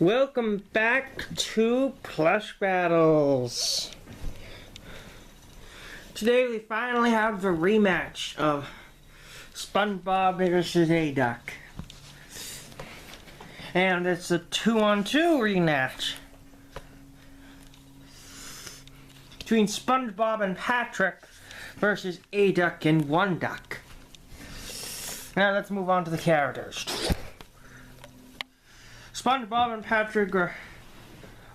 Welcome back to Plush Battles. Today we finally have the rematch of Spongebob versus Aduck. And it's a 2-on-2 rematch between Spongebob and Patrick versus Aduck and 1Duck. Now let's move on to the characters. Spongebob and Patrick are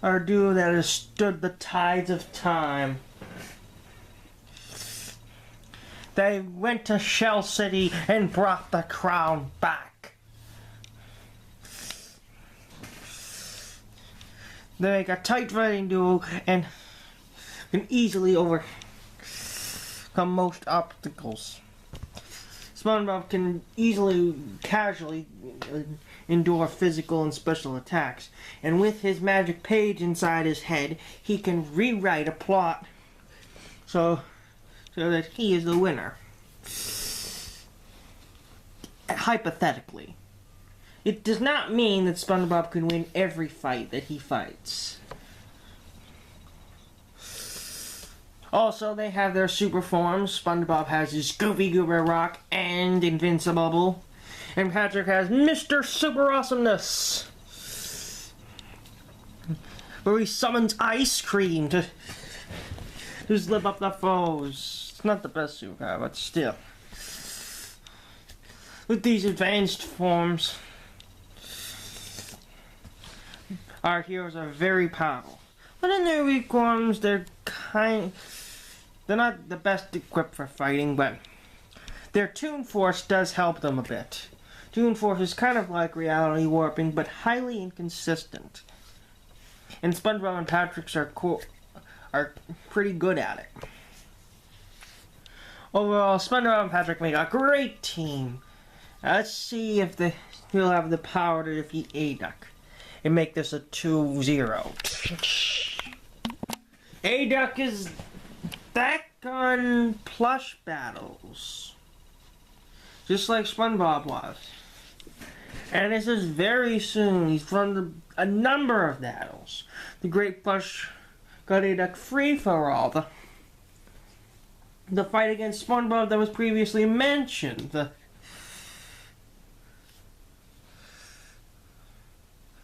a duo that has stood the tides of time. They went to Shell City and brought the crown back. They make a tight fighting duo and can easily overcome most obstacles. Spongebob can casually endure physical and special attacks, and with his magic page inside his head, he can rewrite a plot so that he is the winner. Hypothetically. It does not mean that Spongebob can win every fight that he fights. Also, they have their super forms. Spongebob has his Goofy Goober Rock and Invincible. And Patrick has Mr. Super Awesomeness, where he summons ice cream to slip up the foes. It's not the best superpower, but still. With these advanced forms, our heroes are very powerful. But in their weak forms, they're not the best equipped for fighting, but their Toon Force does help them a bit. Toon Force is kind of like reality warping, but highly inconsistent. And SpongeBob and Patrick are pretty good at it. Overall, SpongeBob and Patrick make a great team. Let's see if they'll have the power to defeat Aduck and make this a 2-0. Aduck is back on Plush Battles, just like SpongeBob was. And this is very soon. He's run a number of battles. The Great Plush got Aduck free for all. The fight against SpongeBob that was previously mentioned.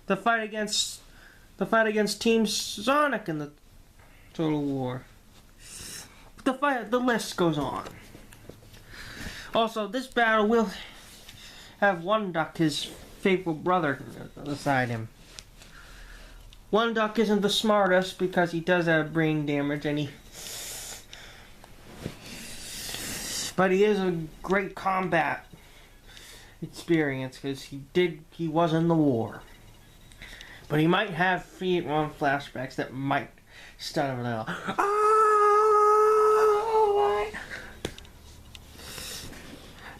The fight against Team Sonic in the Total War. The list goes on. Also, this battle will have 1Duck, his faithful brother, beside him. 1Duck isn't the smartest because he does have brain damage, but he is a great combat experience because he was in the war. But he might have Vietnam flashbacks that might stun him a little.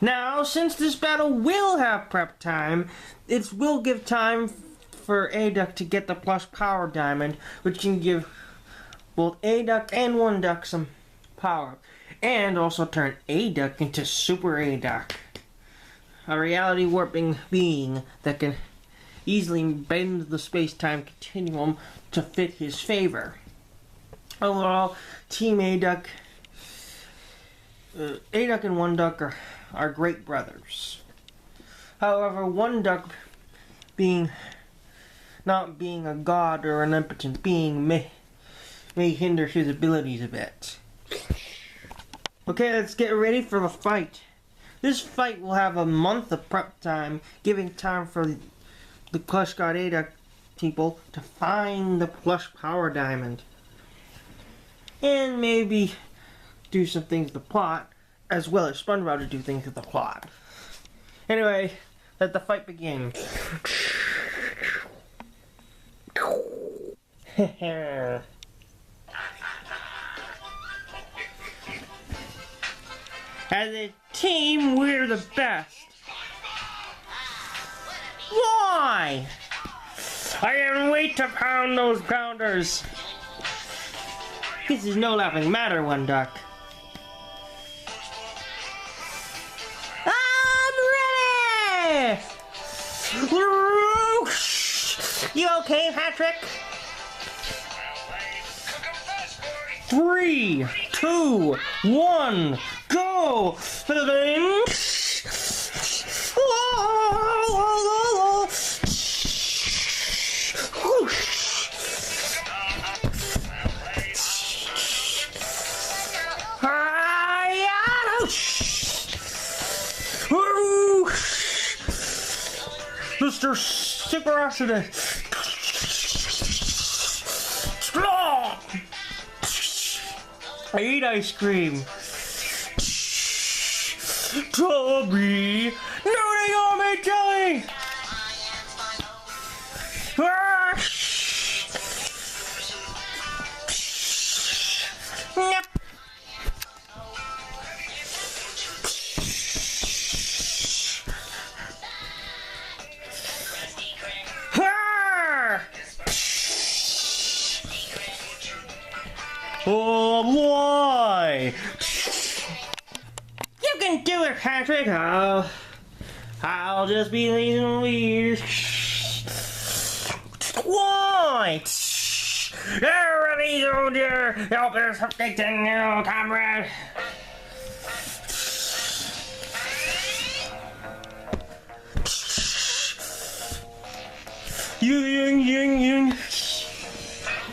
Now, since this battle will have prep time, it will give time for Aduck to get the Plush Power Diamond, which can give both Aduck and 1Duck some power, and also turn Aduck into Super Aduck, a reality warping being that can easily bend the space-time continuum to fit his favor. Overall, Team Aduck and 1Duck are great brothers. However, 1Duck not being a god or an impotent being may hinder his abilities a bit. Okay, let's get ready for the fight. This fight will have a month of prep time, giving time for the Plush God Aduck people to find the Plush Power Diamond. And maybe do some things to the plot, as well as SpongeBob to do things with the plot. Anyway, let the fight begin. As a team, we're the best. Why? I can't wait to pound those pounders. This is no laughing matter, 1Duck. I'm ready! You okay, Patrick? 3, 2, 1, go! Mr. Superosity. I eat ice cream. Toby, no, they got me jelly. Yep. Oh boy! You can do it, Patrick. I'll just be leaving weird. Why? Everybody go there. Help us protect the new comrade. Ying.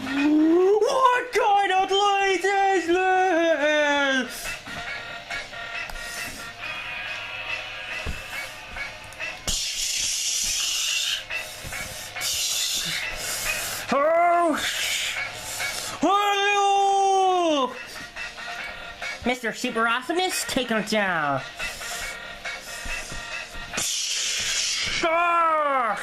What kind of light is this? Oh! Hello! Mr. Super Awesomeness, take him down. Ah!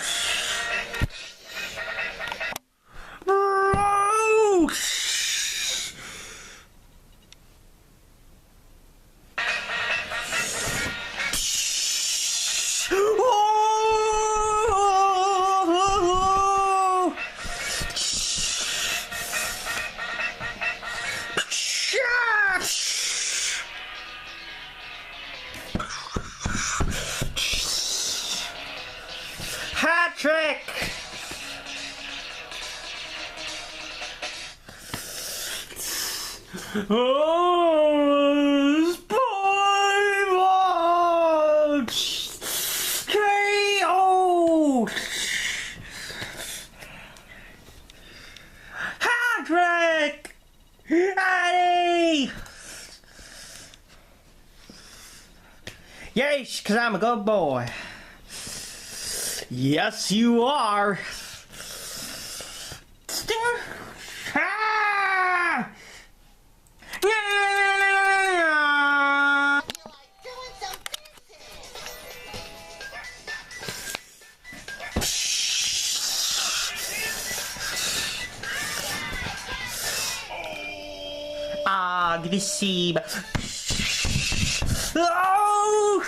Hat trick! Oh, Spongebob! KO! Hat trick! Addy! Yes, 'cause I'm a good boy. Yes, you are. Ah! Aggressive. Oh!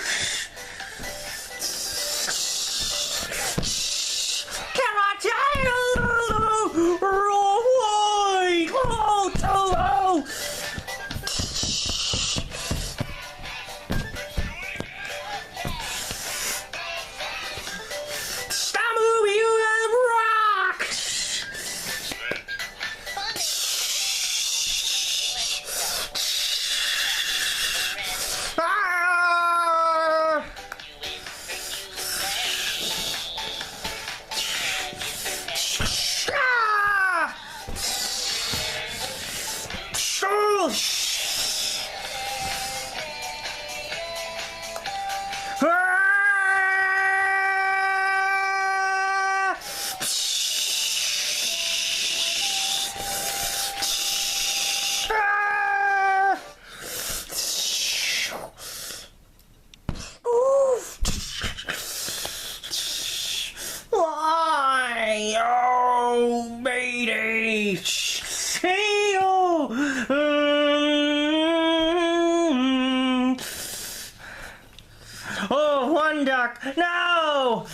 Oh, 1Duck, no!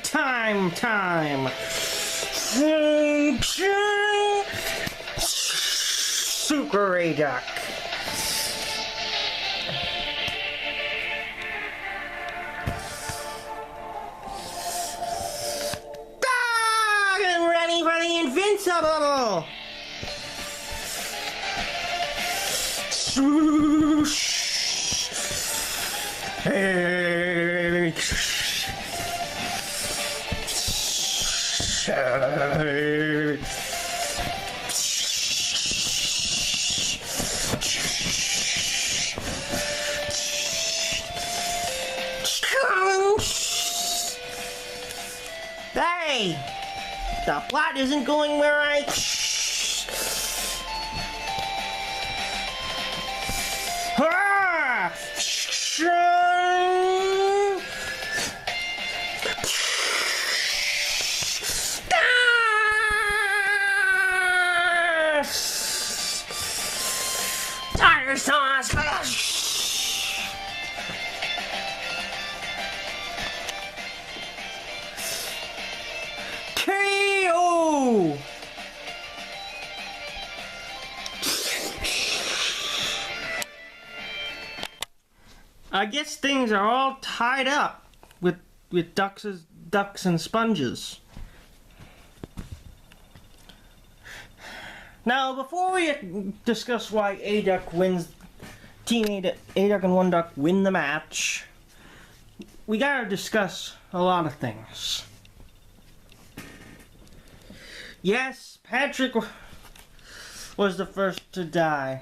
time. Super Aduck. I'm ready for the invincible. Swoosh. Hey. Hey! The plot isn't going where I... Ah! Tartar sauce! KO! I guess things are all tied up with ducks and sponges. Now, before we discuss why Aduck wins, Team Aduck and 1Duck win the match, we gotta discuss a lot of things. Yes, Patrick was the first to die.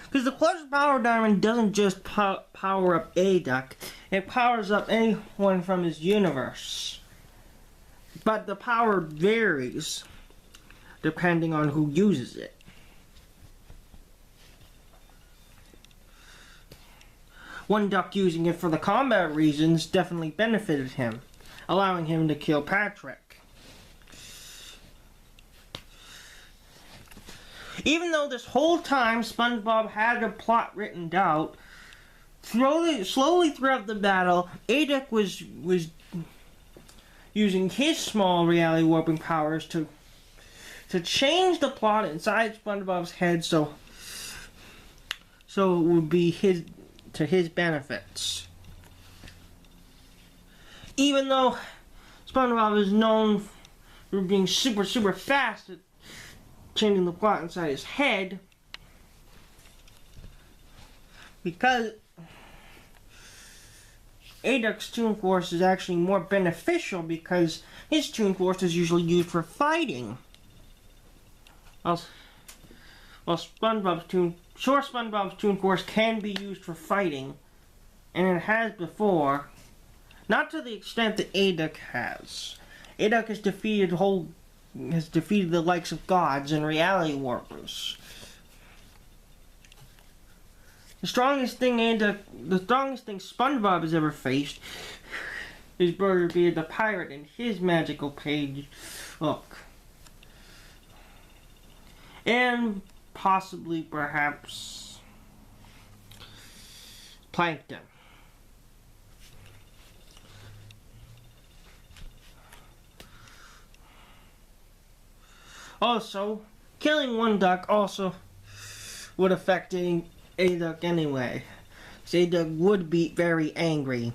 Because the Plush Power Diamond doesn't just power up Aduck, it powers up anyone from his universe. But the power varies depending on who uses it. One Duck using it for the combat reasons definitely benefited him, allowing him to kill Patrick. Even though this whole time SpongeBob had a plot written out, slowly throughout the battle, Aduck was using his small reality warping powers to change the plot inside SpongeBob's head so it would be to his benefits. Even though SpongeBob is known for being super fast at changing the plot inside his head, because Aduck's Toon Force is actually more beneficial because his Toon Force is usually used for fighting. While SpongeBob's Toon Force can be used for fighting, and it has before, not to the extent that Aduck has. Aduck has defeated the likes of gods and reality warpers. The strongest thing SpongeBob has ever faced is Butterbeard the Pirate and his magical page hook. And possibly, perhaps, Plankton. Also, killing one duck also would affect Aduck anyway. Aduck would be very angry.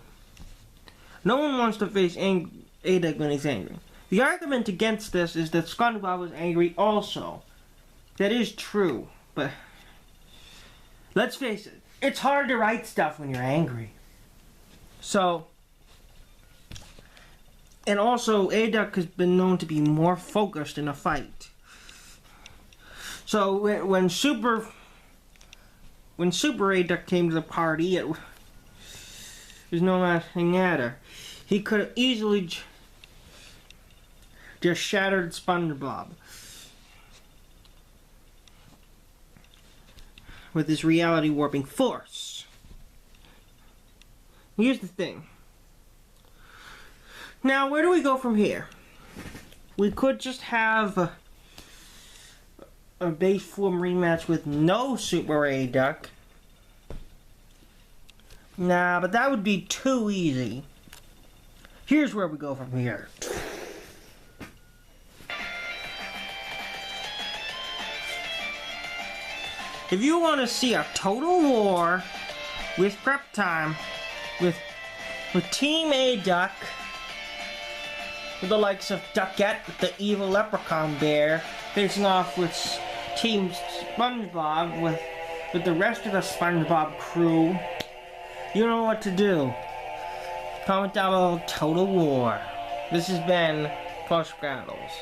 No one wants to face Aduck when he's angry. The argument against this is that SpongeBob was angry also. That is true, but let's face it, it's hard to write stuff when you're angry. So, and also Aduck has been known to be more focused in a fight. So when Super Aduck came to the party, it was no laughing matter. He could have easily just shattered SpongeBob with his reality warping force. Here's the thing. Now, where do we go from here? We could just have a base form rematch with no Super Aduck. Nah, but that would be too easy. Here's where we go from here. If you want to see a total war with prep time, with Team Aduck, with the likes of Duckette, the evil leprechaun bear, facing off with Team Spongebob, with the rest of the Spongebob crew, you know what to do. Comment down below, total war. This has been Plush Battles.